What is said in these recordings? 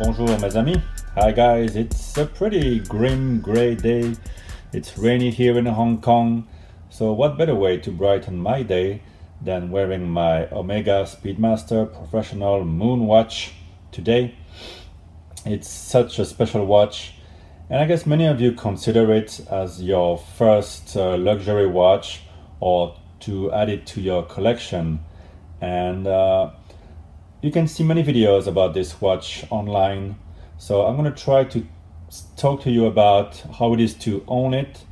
Bonjour mes amis. Hi guys, it's a pretty grim gray day. It's rainy here in Hong Kong. So what better way to brighten my day than wearing my Omega Speedmaster Professional Moonwatch today. It's such a special watch, and I guess many of you consider it as your first luxury watch or to add it to your collection. And you can see many videos about this watch online, so I'm going to try to talk to you about how it is to own it,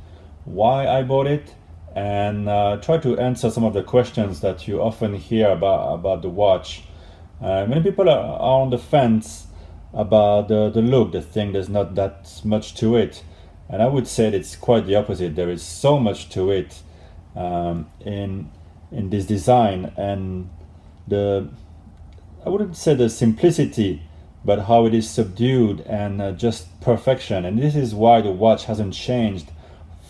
why I bought it, and try to answer some of the questions that you often hear about the watch. Many people are on the fence about the look. They think there's not that much to it, and I would say it's quite the opposite. There is so much to it in this design, and I wouldn't say the simplicity, but how it is subdued and just perfection. And this is why the watch hasn't changed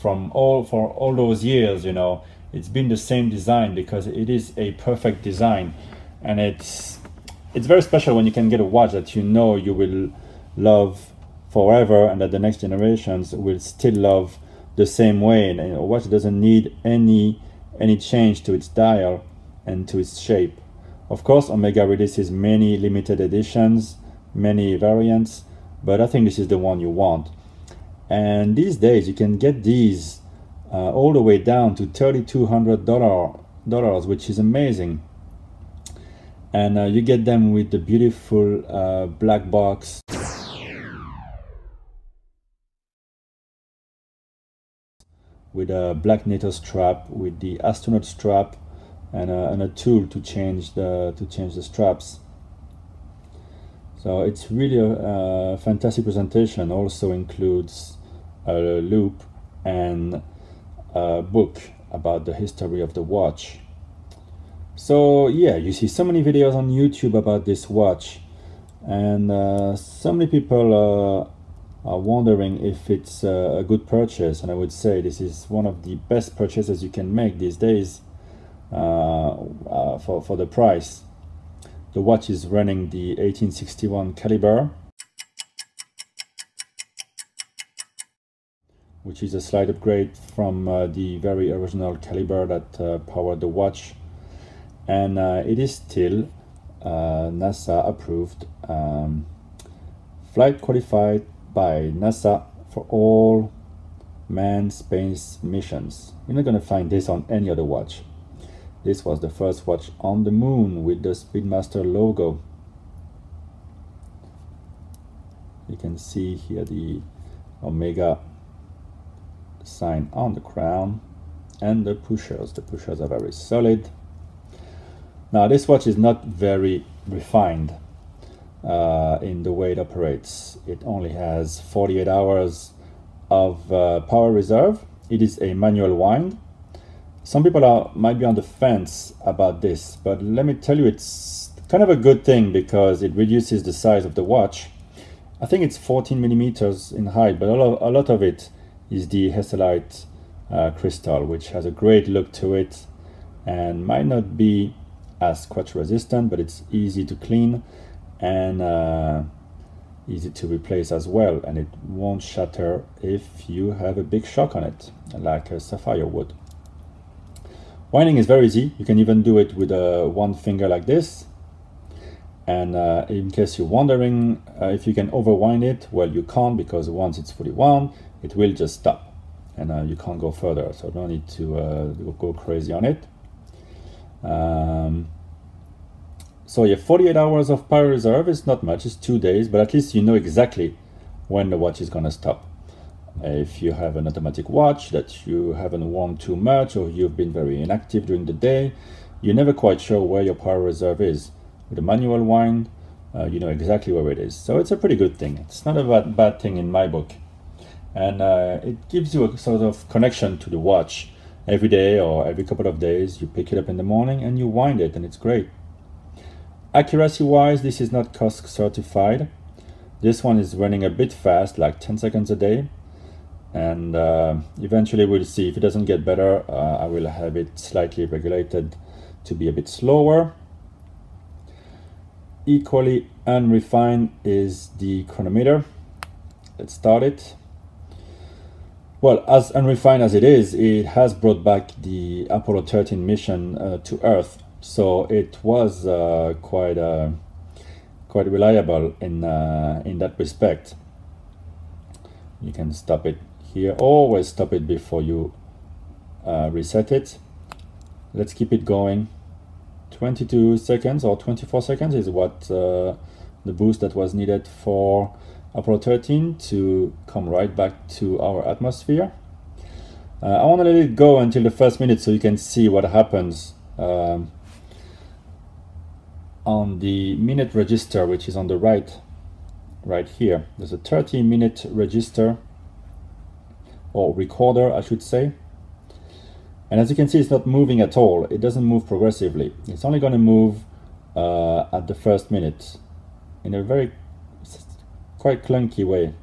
for all those years. You know, it's been the same design because it is a perfect design, and it's very special when you can get a watch that you know you will love forever, and that the next generations will still love the same way. And a watch doesn't need any change to its dial and to its shape. Of course, Omega releases many limited editions, many variants, but I think this is the one you want. And these days you can get these all the way down to $3,200, which is amazing. And you get them with the beautiful black box with a black NATO strap, with the astronaut strap, and a tool to change the straps. So it's really a fantastic presentation. Also includes a loop and a book about the history of the watch. So yeah, you see so many videos on YouTube about this watch, and so many people are wondering if it's a good purchase. And I would say this is one of the best purchases you can make these days for the price. The watch is running the 1861 calibre, which is a slight upgrade from the very original calibre that powered the watch. And it is still NASA approved, flight qualified by NASA for all manned space missions. You're not going to find this on any other watch. This was the first watch on the moon with the Speedmaster logo. You can see here the Omega sign on the crown, and the pushers. The pushers are very solid. Now this watch is not very refined in the way it operates. It only has 48 hours of power reserve. It is a manual wind. Some people might be on the fence about this, but let me tell you, it's kind of a good thing because it reduces the size of the watch. I think it's 14 millimeters in height, but a lot of it is the Hesalite crystal, which has a great look to it and might not be as scratch resistant, but it's easy to clean and easy to replace as well, and it won't shatter if you have a big shock on it like a sapphire would. Winding is very easy. You can even do it with one finger like this. And in case you're wondering if you can overwind it, well, you can't, because once it's fully wound, it will just stop, and you can't go further. So no need to go crazy on it. So yeah, 48 hours of power reserve is not much. It's 2 days, but at least you know exactly when the watch is gonna stop. If you have an automatic watch that you haven't worn too much, or you've been very inactive during the day, you're never quite sure where your power reserve is. With a manual wind, you know exactly where it is. So it's a pretty good thing. It's not a bad thing in my book. And it gives you a sort of connection to the watch. Every day or every couple of days, you pick it up in the morning and you wind it, and it's great. Accuracy wise, this is not COSC certified. This one is running a bit fast, like 10 seconds a day. And eventually we'll see. If it doesn't get better, I will have it slightly regulated to be a bit slower. equally unrefined is the chronometer. Let's start it. Well, as unrefined as it is, it has brought back the Apollo 13 mission to Earth, so it was quite reliable in that respect. You can stop it here. Always stop it before you reset it. Let's keep it going. 22 seconds or 24 seconds is what the boost that was needed for Apollo 13 to come right back to our atmosphere. I want to let it go until the first minute so you can see what happens on the minute register, which is on the right here. There's a 30-minute register, or recorder I should say. And as you can see, it's not moving at all. It doesn't move progressively. It's only going to move at the first minute in a very quite clunky way.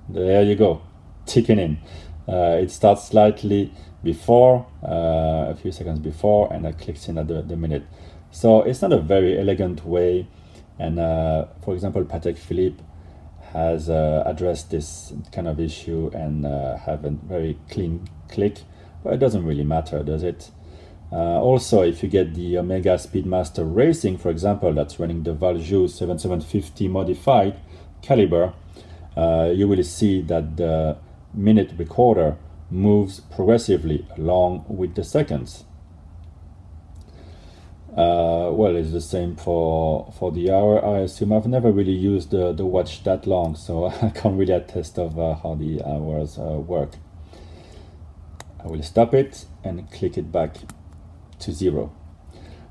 There you go, ticking in. It starts slightly before, a few seconds before, and it clicks in at the minute. So it's not a very elegant way. And for example, Patek Philippe has addressed this kind of issue and have a very clean click, but it doesn't really matter, does it? Also, if you get the Omega Speedmaster Racing, for example, that's running the Valjoux 7750 modified caliber, you will see that the minute recorder moves progressively along with the seconds. Well, it's the same for the hour, I assume. I've never really used the watch that long, so I can't really attest of how the hours work. I will stop it and click it back to 0.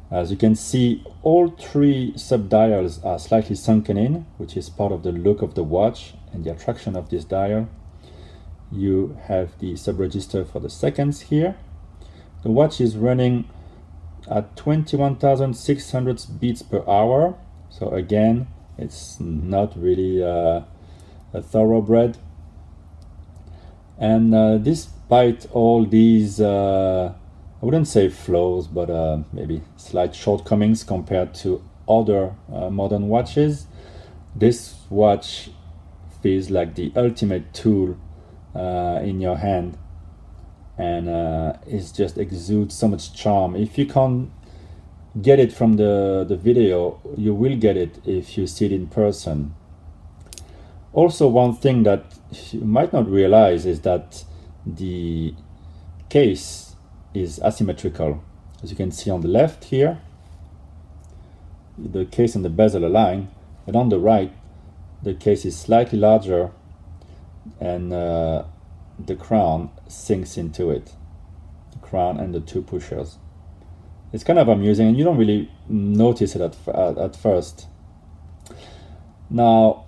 As you can see, all 3 subdials are slightly sunken in, which is part of the look of the watch and the attraction of this dial. You have the subregister for the seconds here. The watch is running at 21,600 beats per hour, so again, it's not really a thoroughbred. And despite all these I wouldn't say flaws, but maybe slight shortcomings compared to other modern watches, this watch feels like the ultimate tool in your hand, and it just exudes so much charm. If you can't get it from the video, you will get it if you see it in person. Also, one thing that you might not realize is that the case is asymmetrical. As you can see on the left here, the case and the bezel align, and on the right, the case is slightly larger and the crown sinks into it. The crown and the 2 pushers. It's kind of amusing, and you don't really notice it at first. Now,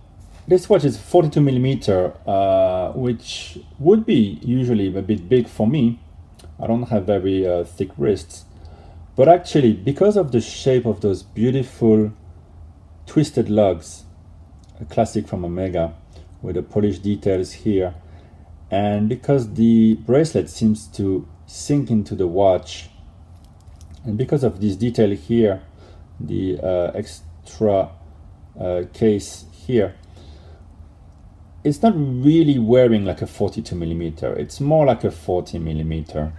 this watch is 42mm, which would be usually a bit big for me. I don't have very thick wrists, but actually, because of the shape of those beautiful twisted lugs, a classic from Omega, with the polished details here, and because the bracelet seems to sink into the watch, and because of this detail here, the extra case here, it's not really wearing like a 42mm, it's more like a 40mm.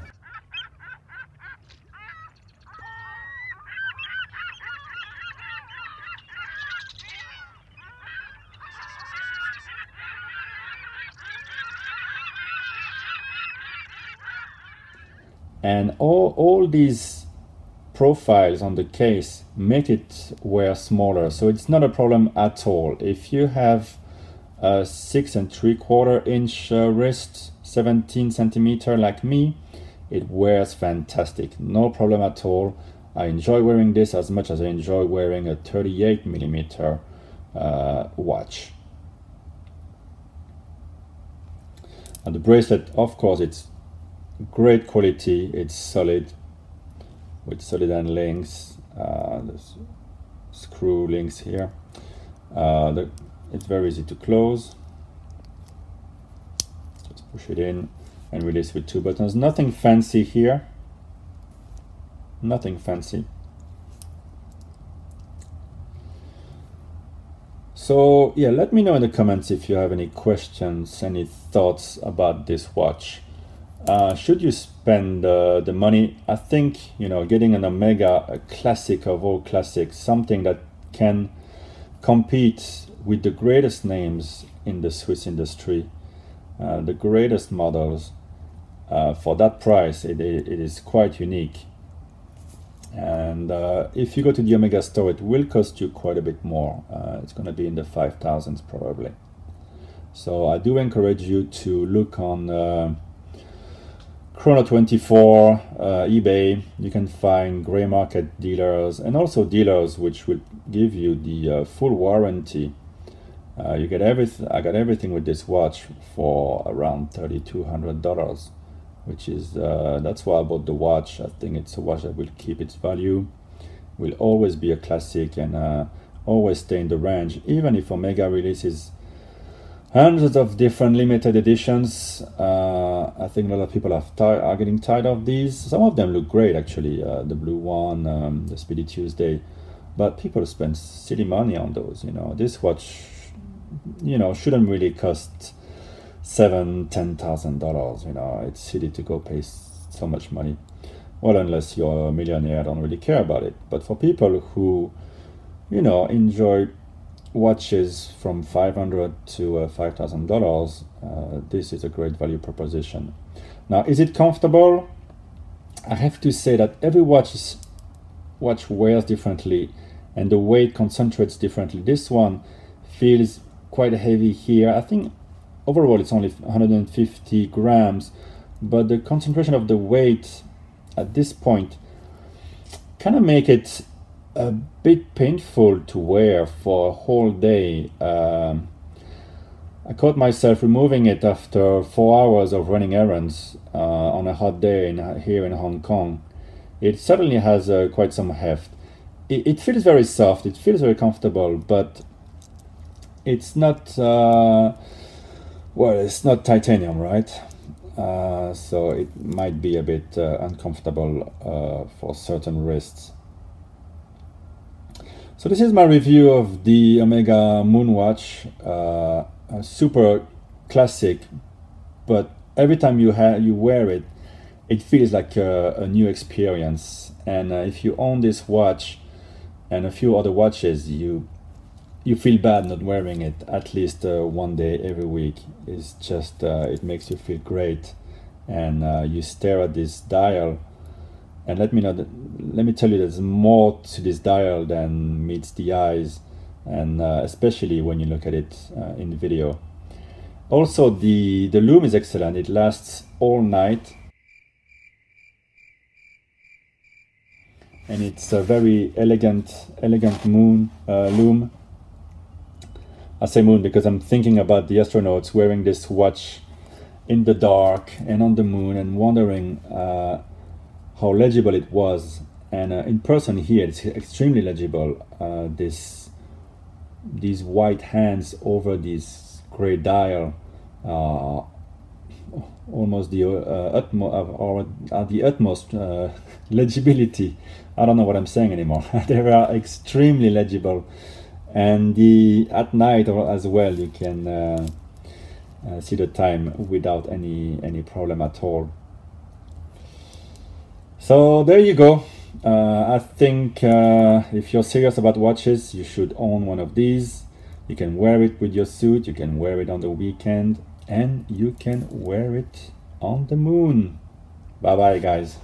And all these profiles on the case make it wear smaller, so it's not a problem at all. If you have a 6 3/4 inch wrist, 17 centimeter like me, it wears fantastic, no problem at all. I enjoy wearing this as much as I enjoy wearing a 38mm watch. And the bracelet, of course, it's great quality, it's solid, with solid end links, there's screw links here. It's very easy to close. Just push it in and release with 2 buttons. Nothing fancy here, nothing fancy. So yeah, let me know in the comments if you have any questions, any thoughts about this watch. Should you spend the money? I think, you know, getting an Omega, a classic of all classics, something that can compete with the greatest names in the Swiss industry, the greatest models, for that price, it is quite unique. And if you go to the Omega store, it will cost you quite a bit more. It's going to be in the 5,000s probably. So I do encourage you to look on Chrono24, eBay. You can find gray market dealers and also dealers which will give you the full warranty. You get everything. I got everything with this watch for around $3,200. Which is, that's why I bought the watch. I think it's a watch that will keep its value, will always be a classic, and always stay in the range, even if Omega releases hundreds of different limited editions. I think a lot of people are getting tired of these. Some of them look great actually, the blue one, the Speedy Tuesday, but people spend silly money on those, you know. This watch, you know, shouldn't really cost $7,000-$10,000, you know. It's silly to go pay so much money. Well, unless you're a millionaire, I don't really care about it. But for people who, you know, enjoy watches from $500 to $5,000, this is a great value proposition. Now, is it comfortable? I have to say that every watch wears differently and the weight concentrates differently. This one feels quite heavy here. I think overall it's only 150 grams, but the concentration of the weight at this point kind of make it a bit painful to wear for a whole day. I caught myself removing it after 4 hours of running errands on a hot day here in Hong Kong. It certainly has quite some heft. It feels very soft, it feels very comfortable, but it's not well, it's not titanium, right? So it might be a bit uncomfortable for certain wrists. So this is my review of the Omega Moonwatch, a super classic, but every time you wear it, it feels like a new experience. And if you own this watch and a few other watches, you feel bad not wearing it at least one day every week. It's just, it makes you feel great. And you stare at this dial, and let me tell you, there's more to this dial than meets the eyes, and especially when you look at it in video. Also, the loom is excellent. It lasts all night, and it's a very elegant loom. I say moon because I'm thinking about the astronauts wearing this watch in the dark and on the moon and wondering how legible it was. And in person here, it's extremely legible. These white hands over this gray dial, almost the utmost legibility. I don't know what I'm saying anymore. They are extremely legible. And at night as well, you can see the time without any problem at all. So there you go. I think if you're serious about watches, you should own one of these. You can wear it with your suit, you can wear it on the weekend, and you can wear it on the moon. Bye bye, guys.